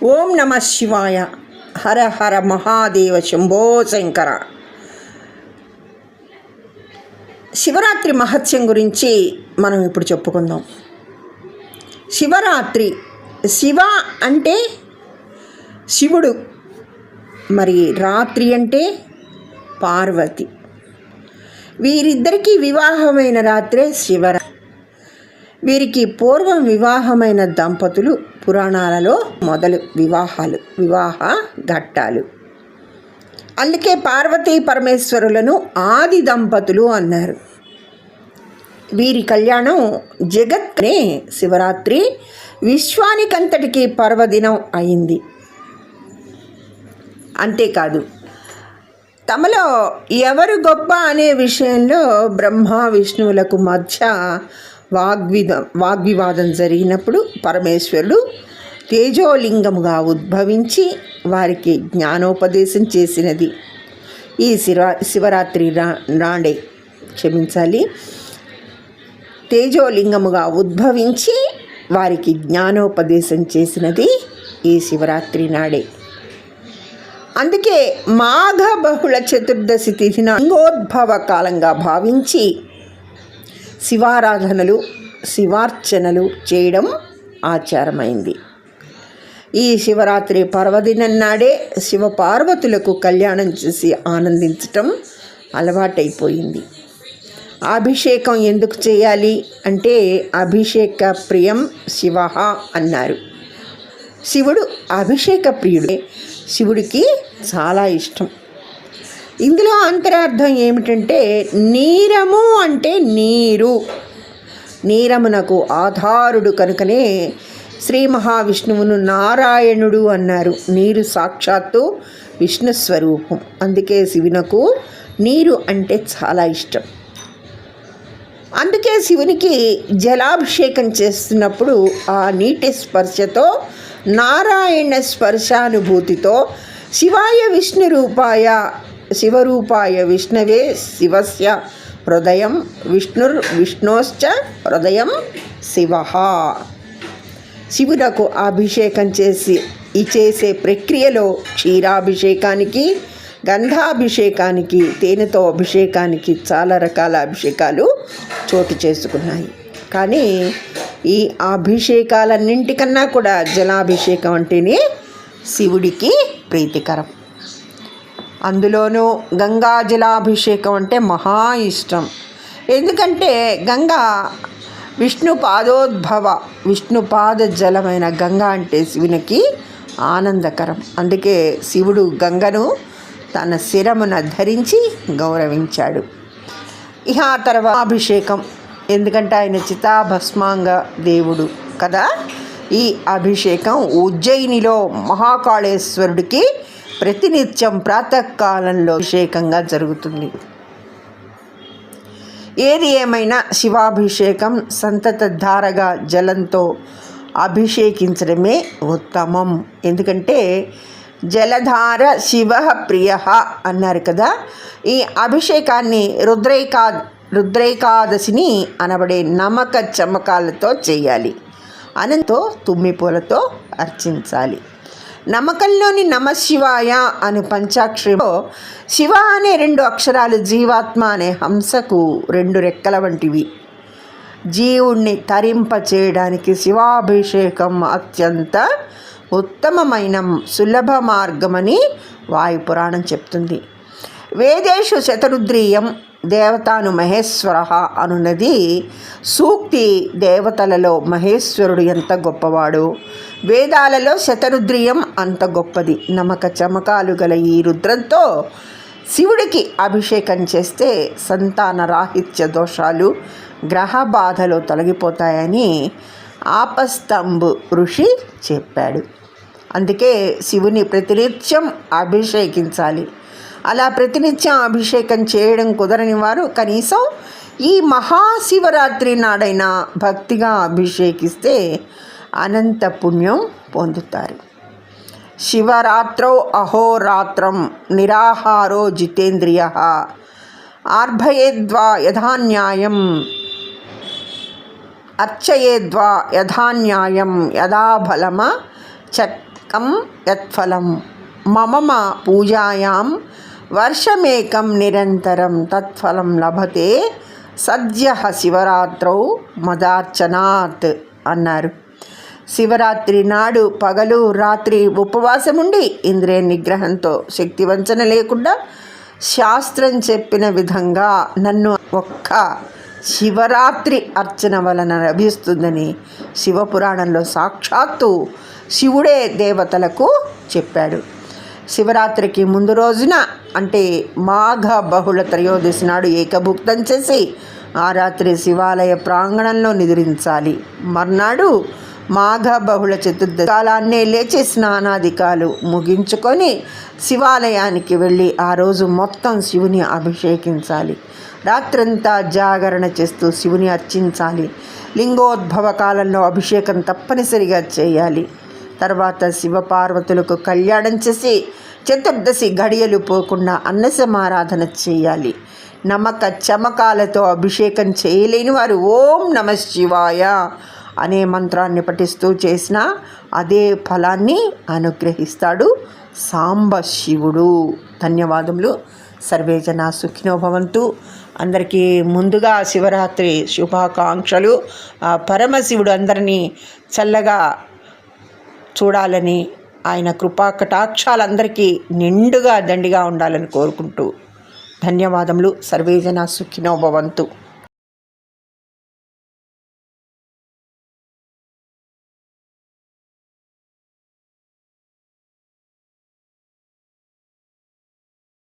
ఓం నమ శివాయ. హర హర మహాదేవ శంభో శంకర. శివరాత్రి మహత్యం గురించి మనం ఇప్పుడు చెప్పుకుందాం. శివరాత్రి, శివ అంటే శివుడు, మరి రాత్రి అంటే పార్వతి. వీరిద్దరికీ వివాహమైన రాత్రే శివరాత్రి. వీరికి పూర్వం వివాహమైన దంపతులు పురాణాలలో మొదలు వివాహ ఘట్టాలు. అందుకే పార్వతీ పరమేశ్వరులను ఆది దంపతులు అన్నారు. వీరి కళ్యాణం జగత్నే శివరాత్రి విశ్వానికంతటికి పర్వదినం అయింది. అంతేకాదు, తమలో ఎవరు గొప్ప అనే విషయంలో బ్రహ్మ విష్ణువులకు మధ్య వాగ్వివాదం జరిగినప్పుడు పరమేశ్వరుడు తేజోలింగముగా ఉద్భవించి వారికి జ్ఞానోపదేశం చేసినది ఈ శివరాత్రి నాడే. తేజోలింగముగా ఉద్భవించి వారికి జ్ఞానోపదేశం చేసినది ఈ శివరాత్రి నాడే. అందుకే మాఘ బహుళ చతుర్దశి తిథిన లింగోద్భవ కాలంగా భావించి శివారాధనలు, శివార్చనలు చేయడం ఆచారమైంది. ఈ శివరాత్రి పర్వదినం నాడే శివపార్వతులకు కళ్యాణం చేసి ఆనందించటం అలవాటైపోయింది. అభిషేకం ఎందుకు చేయాలి అంటే అభిషేక ప్రియం శివ అన్నారు. శివుడు అభిషేక ప్రియుడే. శివుడికి చాలా ఇష్టం. ఇందులో అంతరార్థం ఏమిటంటే నీరము అంటే నీరు, నీరమునకు ఆధారుడు కనుకనే శ్రీ మహావిష్ణువును నారాయణుడు అన్నారు. నీరు సాక్షాత్తు విష్ణు స్వరూపం. అందుకే శివునకు నీరు అంటే చాలా ఇష్టం. అందుకే శివునికి జలాభిషేకం చేస్తున్నప్పుడు ఆ నీటి స్పర్శతో, నారాయణ స్పర్శానుభూతితో శివాయ విష్ణురూపాయ శివరూపాయ విష్ణవే శివస్య హృదయం విష్ణోశ్చ హృదయం శివ. శివునకు అభిషేకం చేసే ప్రక్రియలో క్షీరాభిషేకానికి, గంధాభిషేకానికి, తేనెతో అభిషేకానికి చాలా రకాల అభిషేకాలు చోటు చేసుకున్నాయి. కానీ ఈ అభిషేకాలన్నింటికన్నా కూడా జలాభిషేకం అంటేనే శివుడికి ప్రీతికరం. అందులోనూ గంగా జలాభిషేకం అంటే మహా ఇష్టం. ఎందుకంటే గంగా విష్ణుపాద జలమైన గంగా అంటే శివునికి ఆనందకరం. అందుకే శివుడు గంగను తన శిరమున ధరించి గౌరవించాడు. ఇహ తర్వాత అభిషేకం, ఎందుకంటే ఆయన చితాభస్మాంగ దేవుడు కదా. ఈ అభిషేకం ఉజ్జయినిలో మహాకాళేశ్వరుడికి ప్రతినిత్యం ప్రాతకాలంలో అభిషేకంగా జరుగుతుంది. ఏది ఏమైనా శివాభిషేకం సంతత ధారగా జలంతో అభిషేకించడమే ఉత్తమం. ఎందుకంటే జలధార శివ ప్రియ అన్నారు కదా. ఈ అభిషేకాన్ని రుద్రైకాదశిని అనబడే నమక చమకాలతో చేయాలి. అనంతో తుమ్మిపూలతో అర్చించాలి. నమ్మకంలోని నమశివాయ అనే పంచాక్షరిలో శివ అనే 2 అక్షరాలు జీవాత్మ అనే హంసకు 2 రెక్కల వంటివి. జీవుణ్ణి తరింప చేయడానికి శివాభిషేకం అత్యంత ఉత్తమమైన సులభ మార్గమని వాయుపురాణం చెప్తుంది. వేదేషు శతరుద్రీయం దేవతాను మహేశ్వర అనున్నది సూక్తి. దేవతలలో మహేశ్వరుడు ఎంత గొప్పవాడో వేదాలలో శతరుద్రియం అంత గొప్పది. నమక చమకాలు గల ఈ రుద్రంతో శివుడికి అభిషేకం చేస్తే సంతాన రాహిత్య దోషాలు, గ్రహ బాధలు తొలగిపోతాయని ఆపస్తంబు ఋషి చెప్పాడు. అందుకే శివుని ప్రతినిత్యం అభిషేకించాలి. అలా ప్రతినిత్యం అభిషేకం చేయడం కుదరని వారు కనీసం ఈ మహాశివరాత్రి నాడైనా భక్తిగా అభిషేకిస్తే అనంత పుణ్యం పొందుతారు. శివరాత్రౌ అహోరాత్రం నిరాహారో జితేంద్రియ ఆర్భయేద్వా యథాన్యాయం అర్చయేద్వా యథాన్యాయం యథాబలమ ఏకం యత్ఫలం మమ పూజాయాం వర్షమేకం నిరంతరం తత్ఫలం లభతే సద్య శివరాత్రౌ మదార్చనాత్ అన్నారు. శివరాత్రి నాడు పగలు రాత్రి ఉపవాసం ఉండి ఇంద్రియ నిగ్రహంతో శక్తి వంచన లేకుండా శాస్త్రం చెప్పిన విధంగా నన్ను ఒక్క శివరాత్రి అర్చన వలన లభిస్తుందని శివపురాణంలో సాక్షాత్తు శివుడే దేవతలకు చెప్పాడు. శివరాత్రికి ముందు రోజున అంటే మాఘ బహుళ త్రయోదశి నాడు ఏకభుక్తం చేసి ఆ రాత్రి శివాలయ ప్రాంగణంలో నిద్రించాలి. మర్నాడు మాఘ బహుళ చతుర్దశి కాలాన్నే లేచి స్నానాధికాలు ముగించుకొని శివాలయానికి వెళ్ళి ఆ రోజు మొత్తం శివుని అభిషేకించాలి. రాత్రంతా జాగరణ చేస్తూ శివుని అర్చించాలి. లింగోద్భవ కాలంలో అభిషేకం తప్పనిసరిగా చేయాలి. తర్వాత శివపార్వతులకు కళ్యాణం చేసి చతుర్దశి గడియలు పోకుండా అన్నసమారాధన చేయాలి. నమ్మక చమకాలతో అభిషేకం చేయలేని వారు ఓం నమ శివాయ అనే మంత్రాన్ని పఠిస్తూ చేసిన అదే ఫలాన్ని అనుగ్రహిస్తాడు సాంబ శివుడు. ధన్యవాదములు. సర్వే జనా సుఖినో భవంతు. అందరికీ ముందుగా శివరాత్రి శుభాకాంక్షలు. పరమశివుడు అందరినీ చల్లగా చూడాలని, ఆయన కృపా కటాక్షాలందరికీ నిండుగా దండిగా ఉండాలని కోరుకుంటూ ధన్యవాదములు. సర్వే జనా సుఖినో భవంతు.